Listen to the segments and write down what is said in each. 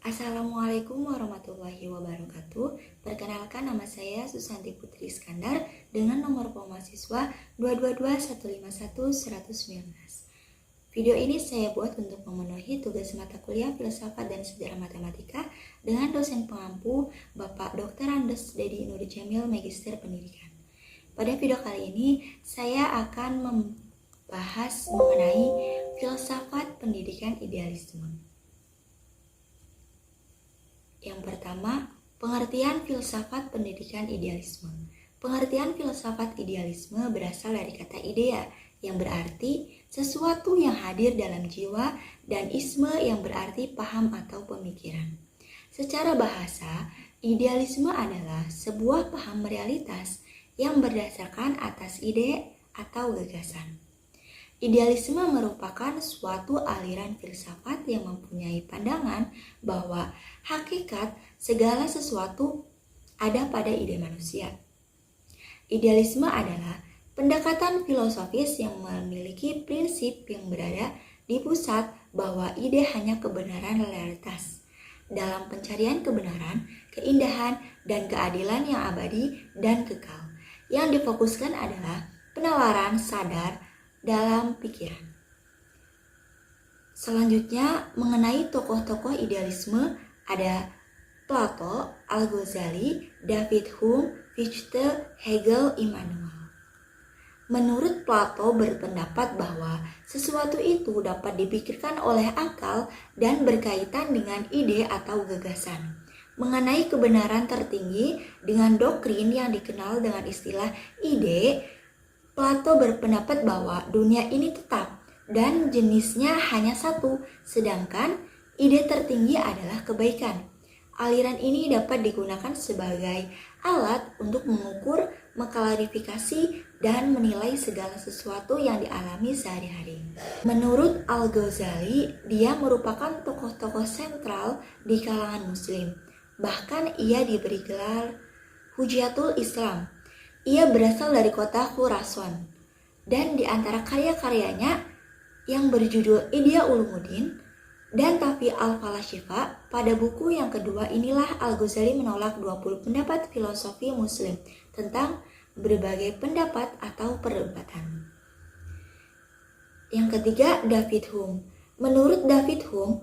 Assalamualaikum warahmatullahi wabarakatuh. Perkenalkan, nama saya Susanti Putri Iskandar dengan nomor mahasiswa 222151119. Video ini saya buat untuk memenuhi tugas mata kuliah Filsafat dan Sejarah Matematika dengan dosen pengampu Bapak Dr. Andes Dedi Nurjamil, Magister Pendidikan. Pada video kali ini saya akan membahas mengenai filsafat pendidikan idealisme. Yang pertama, pengertian filsafat pendidikan idealisme. Pengertian filsafat idealisme berasal dari kata idea yang berarti sesuatu yang hadir dalam jiwa dan isme yang berarti paham atau pemikiran. Secara bahasa, idealisme adalah sebuah paham realitas yang berdasarkan atas ide atau gagasan. Idealisme merupakan suatu aliran filsafat yang mempunyai pandangan bahwa hakikat segala sesuatu ada pada ide manusia. Idealisme adalah pendekatan filosofis yang memiliki prinsip yang berada di pusat bahwa ide hanya kebenaran realitas. Dalam pencarian kebenaran, keindahan, dan keadilan yang abadi dan kekal. Yang difokuskan adalah penalaran sadar dalam pikiran. Selanjutnya, mengenai tokoh-tokoh idealisme ada Plato, Al-Ghazali, David Hume, Fichte, Hegel, Immanuel. Menurut Plato berpendapat bahwa sesuatu itu dapat dipikirkan oleh akal dan berkaitan dengan ide atau gagasan. Mengenai kebenaran tertinggi dengan doktrin yang dikenal dengan istilah ide, Plato berpendapat bahwa dunia ini tetap dan jenisnya hanya satu, sedangkan ide tertinggi adalah kebaikan. Aliran ini dapat digunakan sebagai alat untuk mengukur, mengklarifikasi, dan menilai segala sesuatu yang dialami sehari-hari. Menurut Al-Ghazali, dia merupakan tokoh-tokoh sentral di kalangan Muslim. Bahkan ia diberi gelar Hujatul Islam. Ia berasal dari kota Khurasan, dan di antara karya-karyanya yang berjudul Ihya Ulumuddin dan Tahfi al-Falashifa, pada buku yang kedua inilah Al-Ghazali menolak 20 pendapat filosofi Muslim tentang berbagai pendapat atau perdebatan. Yang ketiga, David Hume. Menurut David Hume,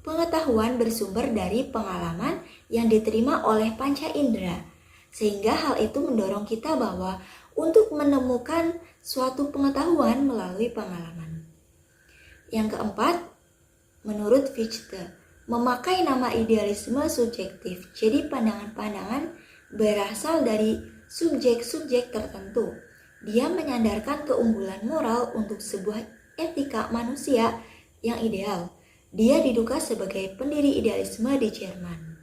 pengetahuan bersumber dari pengalaman yang diterima oleh panca indera, sehingga hal itu mendorong kita bahwa untuk menemukan suatu pengetahuan melalui pengalaman. Yang keempat, menurut Fichte, memakai nama idealisme subjektif. Jadi pandangan-pandangan berasal dari subjek-subjek tertentu. Dia menyandarkan keunggulan moral untuk sebuah etika manusia yang ideal. Dia diduga sebagai pendiri idealisme di Jerman.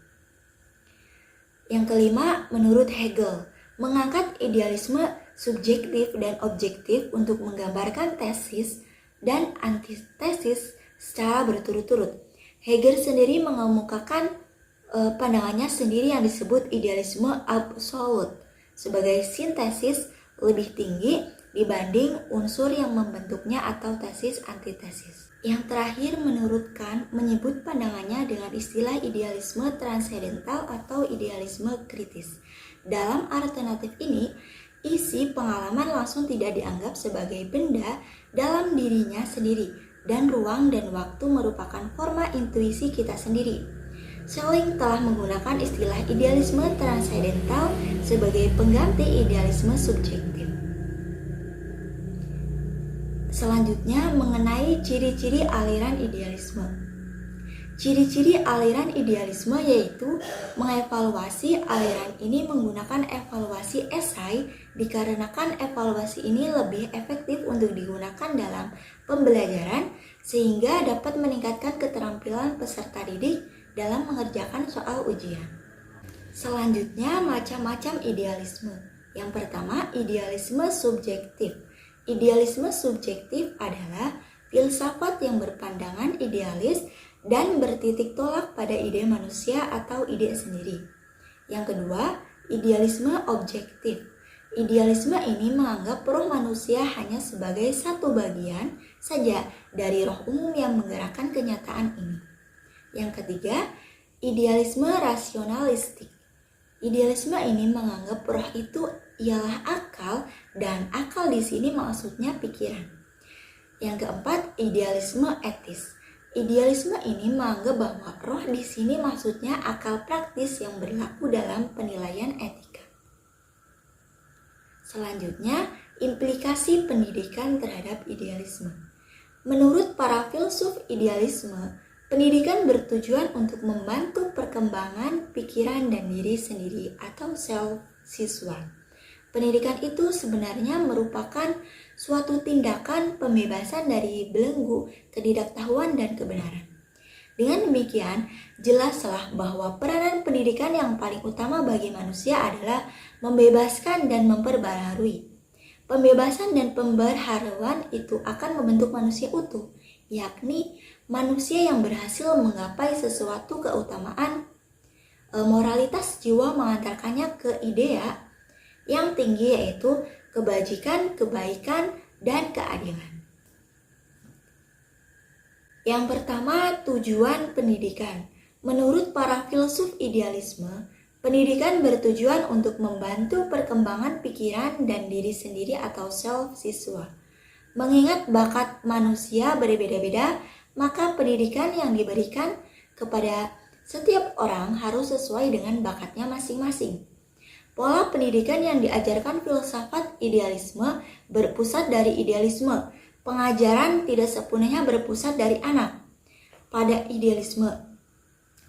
Yang kelima, menurut Hegel, mengangkat idealisme subjektif dan objektif untuk menggambarkan tesis dan antitesis secara berturut-turut. Hegel sendiri mengemukakan pandangannya sendiri yang disebut idealisme absolut sebagai sintesis lebih tinggi dibanding unsur yang membentuknya atau tesis antitesis. Yang terakhir, menurut Kant, menyebut pandangannya dengan istilah idealisme transendental atau idealisme kritis. Dalam alternatif ini, isi pengalaman langsung tidak dianggap sebagai benda dalam dirinya sendiri, dan ruang dan waktu merupakan forma intuisi kita sendiri. Schelling telah menggunakan istilah idealisme transendental sebagai pengganti idealisme subjektif. Selanjutnya, mengenai ciri-ciri aliran idealisme. Ciri-ciri aliran idealisme yaitu mengevaluasi aliran ini menggunakan evaluasi esai, dikarenakan evaluasi ini lebih efektif untuk digunakan dalam pembelajaran sehingga dapat meningkatkan keterampilan peserta didik dalam mengerjakan soal ujian. Selanjutnya, macam-macam idealisme. Yang pertama, idealisme subjektif. Idealisme subjektif adalah filsafat yang berpandangan idealis dan bertitik tolak pada ide manusia atau ide sendiri. Yang kedua, idealisme objektif. Idealisme ini menganggap roh manusia hanya sebagai satu bagian saja dari roh umum yang menggerakkan kenyataan ini. Yang ketiga, idealisme rasionalistik. Idealisme ini menganggap roh itu ialah akal, dan akal di sini maksudnya pikiran. Yang keempat, idealisme etis. Idealisme ini menganggap bahwa roh di sini maksudnya akal praktis yang berlaku dalam penilaian etika. Selanjutnya, implikasi pendidikan terhadap idealisme. Menurut para filsuf idealisme, pendidikan bertujuan untuk membantu perkembangan pikiran dan diri sendiri atau self siswa. Pendidikan itu sebenarnya merupakan suatu tindakan pembebasan dari belenggu ketidaktahuan dan kebenaran. Dengan demikian, jelaslah bahwa peranan pendidikan yang paling utama bagi manusia adalah membebaskan dan memperbaharui. Pembebasan dan pembaharuan itu akan membentuk manusia utuh, yakni manusia yang berhasil menggapai sesuatu keutamaan moralitas jiwa mengantarkannya ke idea yang tinggi, yaitu kebajikan, kebaikan, dan keadilan. Yang pertama, tujuan pendidikan. Menurut para filsuf idealisme, pendidikan bertujuan untuk membantu perkembangan pikiran dan diri sendiri atau self siswa. Mengingat bakat manusia berbeda-beda, maka pendidikan yang diberikan kepada setiap orang harus sesuai dengan bakatnya masing-masing. Pola pendidikan yang diajarkan filsafat idealisme berpusat dari idealisme. Pengajaran tidak sepenuhnya berpusat dari anak pada idealisme.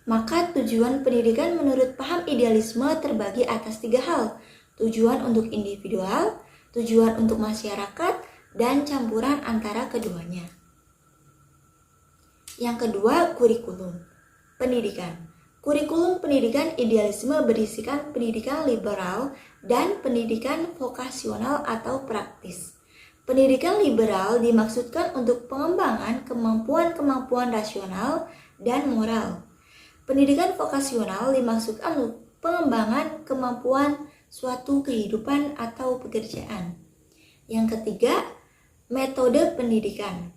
Maka tujuan pendidikan menurut paham idealisme terbagi atas 3 hal. Tujuan untuk individual, tujuan untuk masyarakat, dan campuran antara keduanya. Yang kedua, kurikulum pendidikan. Kurikulum pendidikan idealisme berisikan pendidikan liberal dan pendidikan vokasional atau praktis. Pendidikan liberal dimaksudkan untuk pengembangan kemampuan-kemampuan rasional dan moral. Pendidikan vokasional dimaksudkan untuk pengembangan kemampuan suatu kehidupan atau pekerjaan. Yang ketiga, metode pendidikan.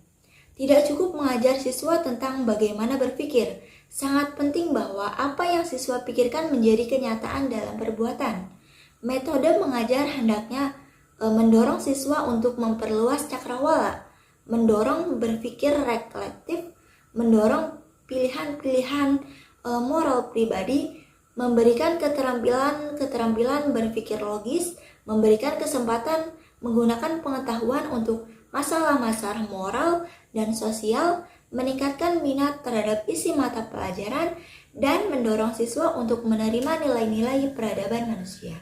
Tidak cukup mengajar siswa tentang bagaimana berpikir. Sangat penting bahwa apa yang siswa pikirkan menjadi kenyataan dalam perbuatan. Metode mengajar hendaknya mendorong siswa untuk memperluas cakrawala, mendorong berpikir reflektif, mendorong pilihan-pilihan moral pribadi, memberikan keterampilan berpikir logis, memberikan kesempatan menggunakan pengetahuan untuk masalah-masalah moral dan sosial, meningkatkan minat terhadap isi mata pelajaran, dan mendorong siswa untuk menerima nilai-nilai peradaban manusia.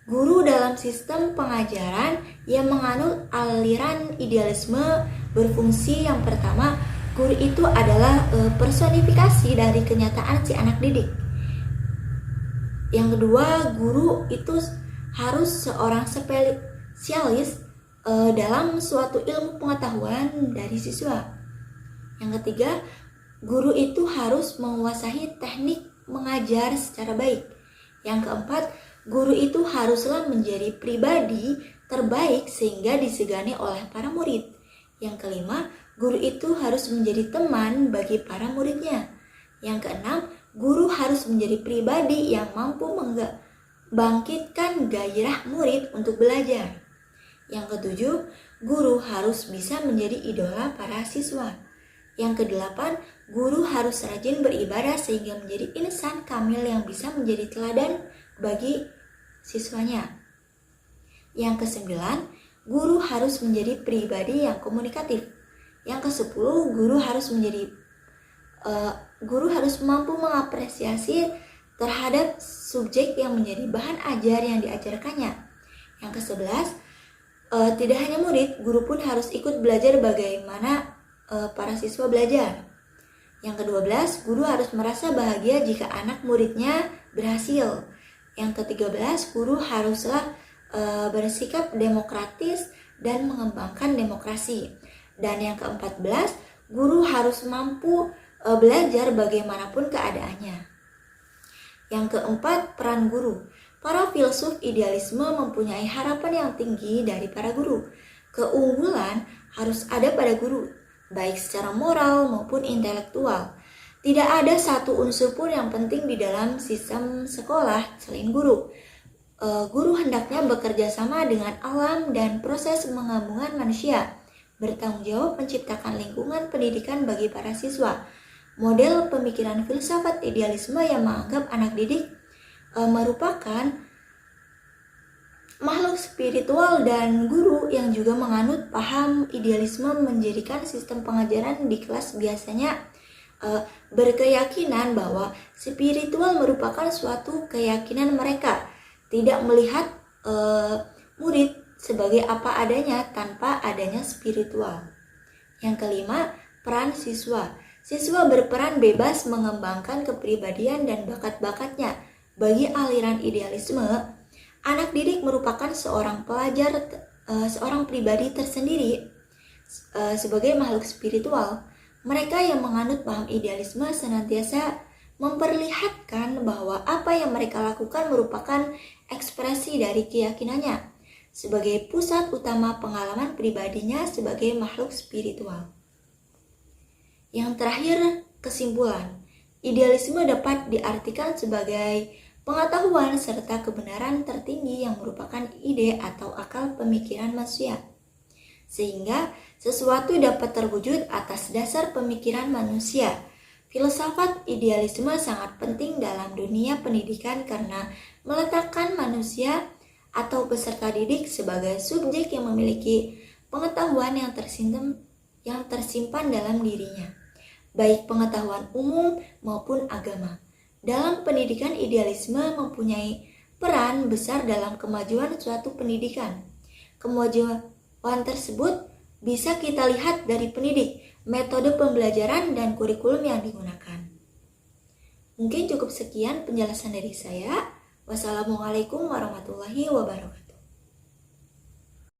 Guru dalam sistem pengajaran yang menganut aliran idealisme berfungsi yang pertama, guru itu adalah personifikasi dari kenyataan si anak didik. Yang kedua, guru itu harus seorang spesialis dalam suatu ilmu pengetahuan dari siswa. Yang ketiga, guru itu harus menguasai teknik mengajar secara baik. Yang keempat, guru itu haruslah menjadi pribadi terbaik sehingga disegani oleh para murid. Yang kelima, guru itu harus menjadi teman bagi para muridnya. Yang keenam, guru harus menjadi pribadi yang mampu membangkitkan gairah murid untuk belajar. Yang ketujuh, guru harus bisa menjadi idola para siswa. Yang kedelapan, guru harus rajin beribadah sehingga menjadi insan kamil yang bisa menjadi teladan bagi siswanya. Yang kesembilan, guru harus menjadi pribadi yang komunikatif. Yang kesepuluh, guru harus mampu mengapresiasi terhadap subjek yang menjadi bahan ajar yang diajarkannya. Yang kesebelas, tidak hanya murid, guru pun harus ikut belajar bagaimana para siswa belajar. Yang ke-12, guru harus merasa bahagia jika anak muridnya berhasil. Yang ke-13, guru haruslah bersikap demokratis dan mengembangkan demokrasi. Dan yang ke-14, guru harus mampu belajar bagaimanapun keadaannya. Yang keempat, peran guru. Para filsuf idealisme mempunyai harapan yang tinggi dari para guru. Keunggulan harus ada pada guru. baik secara moral maupun intelektual. Tidak ada satu unsur pun yang penting di dalam sistem sekolah selain guru. Guru hendaknya bekerja sama dengan alam dan proses penggabungan manusia, bertanggung jawab menciptakan lingkungan pendidikan bagi para siswa. Model pemikiran filsafat idealisme yang menganggap anak didik merupakan makhluk spiritual dan guru yang juga menganut paham idealisme menjadikan sistem pengajaran di kelas biasanya berkeyakinan bahwa spiritual merupakan suatu keyakinan mereka, tidak melihat murid sebagai apa adanya tanpa adanya spiritual. Yang kelima, peran siswa. Siswa berperan bebas mengembangkan kepribadian dan bakat-bakatnya. Bagi aliran idealisme, anak didik merupakan seorang pelajar, seorang pribadi tersendiri sebagai makhluk spiritual. Mereka yang menganut paham idealisme senantiasa memperlihatkan bahwa apa yang mereka lakukan merupakan ekspresi dari keyakinannya sebagai pusat utama pengalaman pribadinya sebagai makhluk spiritual. Yang terakhir, kesimpulan. Idealisme dapat diartikan sebagai pengetahuan serta kebenaran tertinggi yang merupakan ide atau akal pemikiran manusia, sehingga sesuatu dapat terwujud atas dasar pemikiran manusia. Filsafat idealisme sangat penting dalam dunia pendidikan karena meletakkan manusia atau peserta didik sebagai subjek yang memiliki pengetahuan yang tersimpan dalam dirinya, baik pengetahuan umum maupun agama. Dalam pendidikan, idealisme mempunyai peran besar dalam kemajuan suatu pendidikan. Kemajuan tersebut bisa kita lihat dari pendidik, metode pembelajaran, dan kurikulum yang digunakan. Mungkin cukup sekian penjelasan dari saya. Wassalamualaikum warahmatullahi wabarakatuh.